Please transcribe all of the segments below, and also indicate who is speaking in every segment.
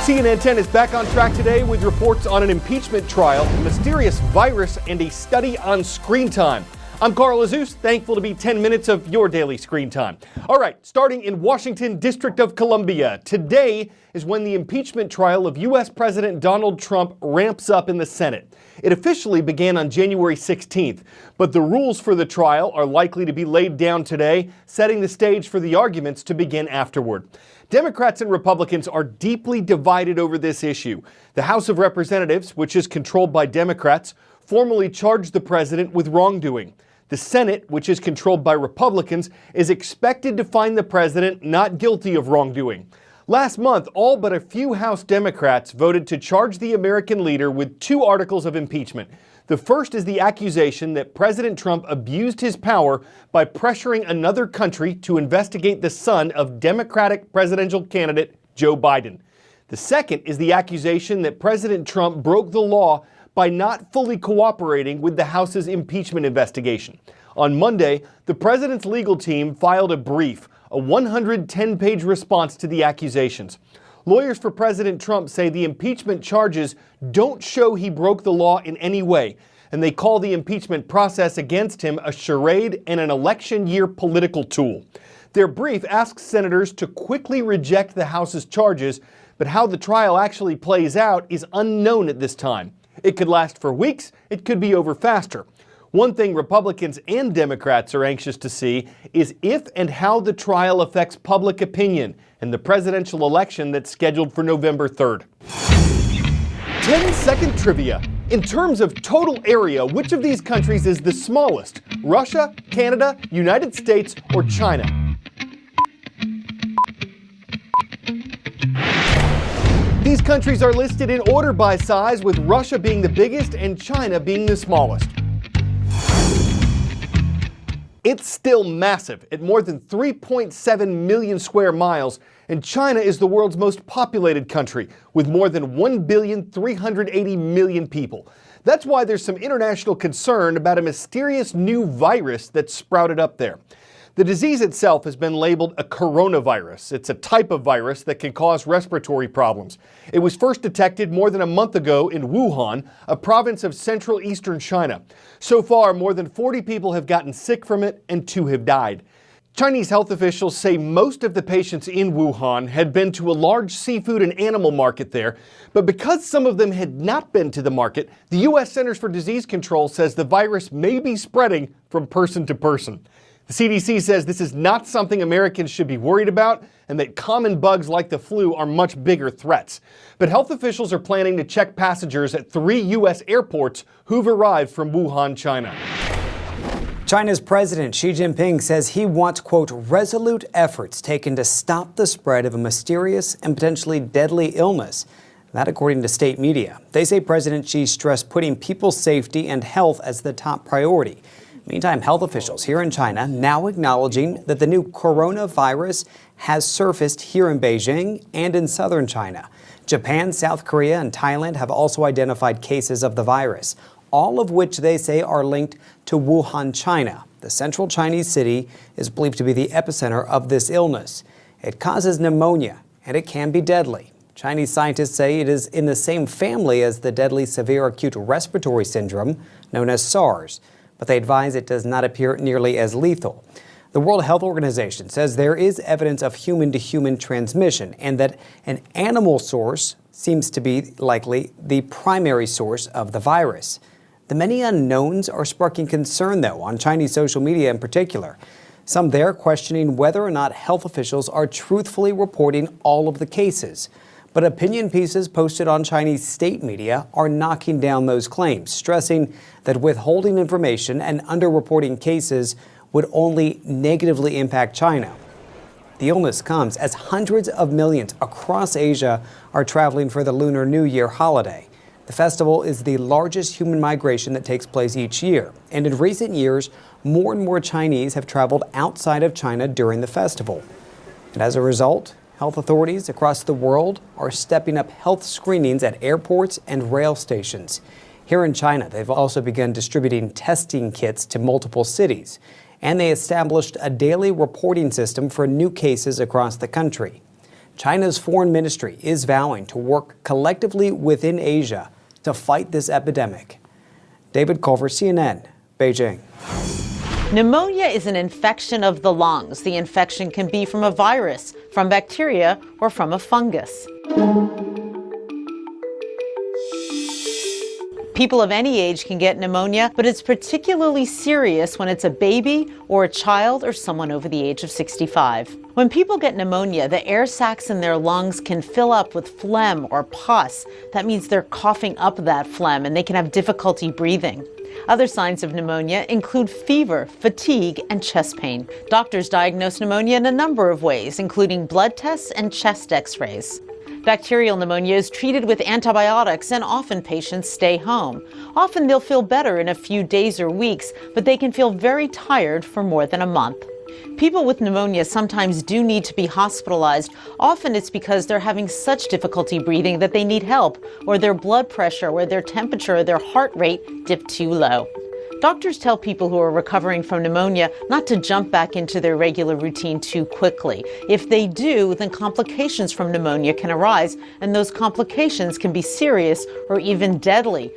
Speaker 1: CNN 10 is back on track today with reports on an impeachment trial, a mysterious virus, and a study on screen time. I'm Carl Azus, thankful to be 10 minutes of your daily screen time. All right, starting in Washington, District of Columbia. Today is when the impeachment trial of U.S. President Donald Trump ramps up in the Senate. It officially began on January 16th, but the rules for the trial are likely to be laid down today, setting the stage for the arguments to begin afterward. Democrats and Republicans are deeply divided over this issue. The House of Representatives, which is controlled by Democrats, formally charged the president with wrongdoing. The Senate, which is controlled by Republicans, is expected to find the president not guilty of wrongdoing. Last month, all but a few House Democrats voted to charge the American leader with 2 articles of impeachment. The first is the accusation that President Trump abused his power by pressuring another country to investigate the son of Democratic presidential candidate Joe Biden. The second is the accusation that President Trump broke the law by not fully cooperating with the House's impeachment investigation. On Monday, the president's legal team filed a brief, a 110-page response to the accusations. Lawyers for President Trump say the impeachment charges don't show he broke the law in any way, and they call the impeachment process against him a charade and an election year political tool. Their brief asks senators to quickly reject the House's charges, but how the trial actually plays out is unknown at this time. It could last for weeks, it could be over faster. One thing Republicans and Democrats are anxious to see is if and how the trial affects public opinion in the presidential election that's scheduled for November 3rd. 10-second trivia. In terms of total area, which of these countries is the smallest? Russia, Canada, United States, or China? These countries are listed in order by size, with Russia being the biggest and China being the smallest. It's still massive, at more than 3.7 million square miles, and China is the world's most populated country, with more than 1,380,000,000 people. That's why there's some international concern about a mysterious new virus that's sprouted up there. The disease itself has been labeled a coronavirus. It's a type of virus that can cause respiratory problems. It was first detected more than a month ago in Wuhan, a province of central eastern China. So far, more than 40 people have gotten sick from it and 2 have died. Chinese health officials say most of the patients in Wuhan had been to a large seafood and animal market there, but because some of them had not been to the market, the U.S. Centers for Disease Control says the virus may be spreading from person to person. The CDC says this is not something Americans should be worried about and that common bugs like the flu are much bigger threats. But health officials are planning to check passengers at 3 U.S. airports who've arrived from Wuhan, China.
Speaker 2: China's President Xi Jinping says he wants, quote, resolute efforts taken to stop the spread of a mysterious and potentially deadly illness. That according to state media. They say President Xi stressed putting people's safety and health as the top priority. Meantime, health officials here in China now acknowledging that the new coronavirus has surfaced here in Beijing and in southern China. Japan, South Korea, and Thailand have also identified cases of the virus, all of which they say are linked to Wuhan, China. The central Chinese city is believed to be the epicenter of this illness. It causes pneumonia, and it can be deadly. Chinese scientists say it is in the same family as the deadly severe acute respiratory syndrome known as SARS, but they advise it does not appear nearly as lethal. The World Health Organization says there is evidence of human-to-human transmission and that an animal source seems to be likely the primary source of the virus. The many unknowns are sparking concern, though, on Chinese social media in particular. Some there questioning whether or not health officials are truthfully reporting all of the cases. But opinion pieces posted on Chinese state media are knocking down those claims, stressing that withholding information and underreporting cases would only negatively impact China. The illness comes as hundreds of millions across Asia are traveling for the Lunar New Year holiday. The festival is the largest human migration that takes place each year. And in recent years, more and more Chinese have traveled outside of China during the festival. And as a result, health authorities across the world are stepping up health screenings at airports and rail stations. Here in China, they've also begun distributing testing kits to multiple cities, and they established a daily reporting system for new cases across the country. China's foreign ministry is vowing to work collectively within Asia to fight this epidemic. David Culver, CNN, Beijing.
Speaker 3: Pneumonia is an infection of the lungs. The infection can be from a virus, from bacteria, or from a fungus. People of any age can get pneumonia, but it's particularly serious when it's a baby or a child or someone over the age of 65. When people get pneumonia, the air sacs in their lungs can fill up with phlegm or pus. That means they're coughing up that phlegm and they can have difficulty breathing. Other signs of pneumonia include fever, fatigue, and chest pain. Doctors diagnose pneumonia in a number of ways, including blood tests and chest x-rays. Bacterial pneumonia is treated with antibiotics, and often patients stay home. Often they'll feel better in a few days or weeks, but they can feel very tired for more than a month. People with pneumonia sometimes do need to be hospitalized. Often it's because they're having such difficulty breathing that they need help, or their blood pressure, or their temperature, or their heart rate dip too low. Doctors tell people who are recovering from pneumonia not to jump back into their regular routine too quickly. If they do, then complications from pneumonia can arise, and those complications can be serious or even deadly.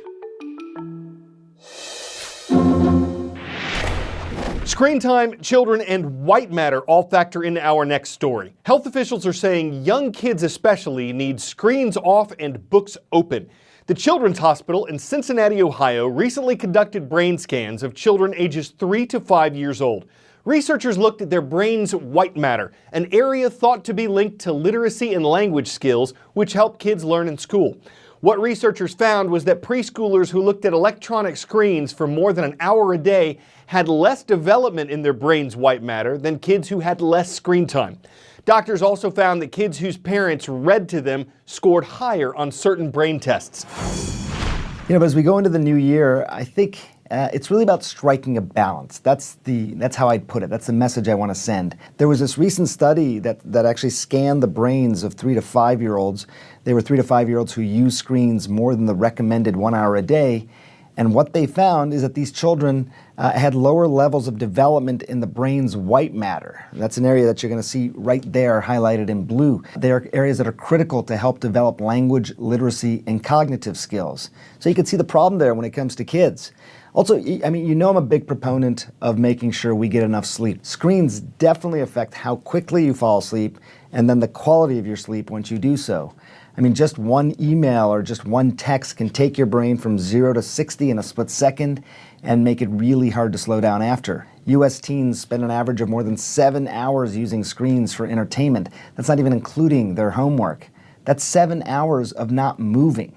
Speaker 1: Screen time, children, and white matter all factor into our next story. Health officials are saying young kids especially need screens off and books open. The Children's Hospital in Cincinnati, Ohio, recently conducted brain scans of children ages 3 to 5 years old. Researchers looked at their brain's white matter, an area thought to be linked to literacy and language skills, which help kids learn in school. What researchers found was that preschoolers who looked at electronic screens for more than an hour a day had less development in their brain's white matter than kids who had less screen time. Doctors also found that kids whose parents read to them scored higher on certain brain tests.
Speaker 4: But as we go into the new year, I think it's really about striking a balance. That's how I'd put it. That's the message I want to send. There was this recent study that actually scanned the brains of 3 to 5-year-olds. They were 3 to 5-year-olds who used screens more than the recommended 1 hour a day. And what they found is that these children had lower levels of development in the brain's white matter. That's an area that you're going to see right there highlighted in blue. They are areas that are critical to help develop language, literacy, and cognitive skills. So you can see the problem there when it comes to kids. Also, I'm a big proponent of making sure we get enough sleep. Screens definitely affect how quickly you fall asleep and then the quality of your sleep once you do so. Just one email or just one text can take your brain from 0 to 60 in a split second and make it really hard to slow down after. U.S. teens spend an average of more than 7 hours using screens for entertainment. That's not even including their homework. That's 7 hours of not moving.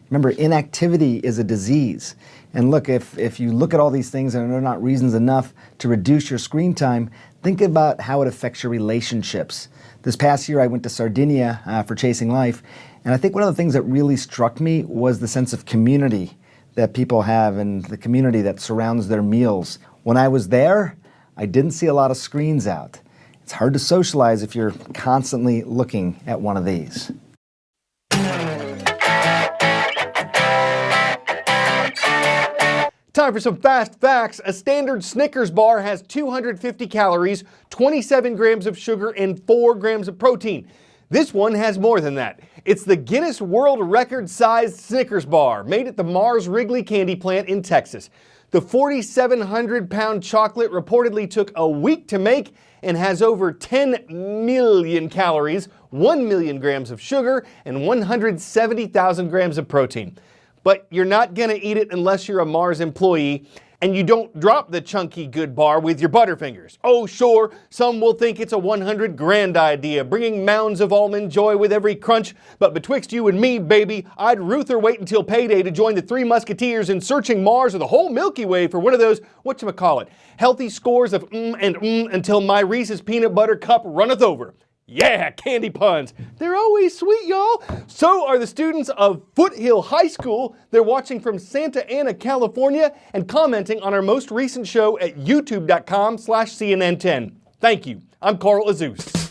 Speaker 4: Remember, inactivity is a disease. And look, if you look at all these things and they're not reasons enough to reduce your screen time, think about how it affects your relationships. This past year, I went to Sardinia for Chasing Life, and I think one of the things that really struck me was the sense of community that people have and the community that surrounds their meals. When I was there, I didn't see a lot of screens out. It's hard to socialize if you're constantly looking at one of these.
Speaker 1: Time for some fast facts. A standard Snickers bar has 250 calories, 27 grams of sugar, and 4 grams of protein. This one has more than that. It's the Guinness World Record-sized Snickers bar, made at the Mars Wrigley candy plant in Texas. The 4,700-pound chocolate reportedly took a week to make and has over 10 million calories, 1 million grams of sugar, and 170,000 grams of protein. But you're not going to eat it unless you're a Mars employee, and you don't drop the chunky good bar with your Butterfingers. Oh, sure, some will think it's a 100 grand idea, bringing mounds of almond joy with every crunch, but betwixt you and me, baby, I'd ruther wait until payday to join the Three Musketeers in searching Mars or the whole Milky Way for one of those, whatchamacallit, healthy scores of until my Reese's peanut butter cup runneth over. Yeah, candy puns. They're always sweet, y'all. So are the students of Foothill High School. They're watching from Santa Ana, California, and commenting on our most recent show at youtube.com/CNN10. Thank you. I'm Carl Azus.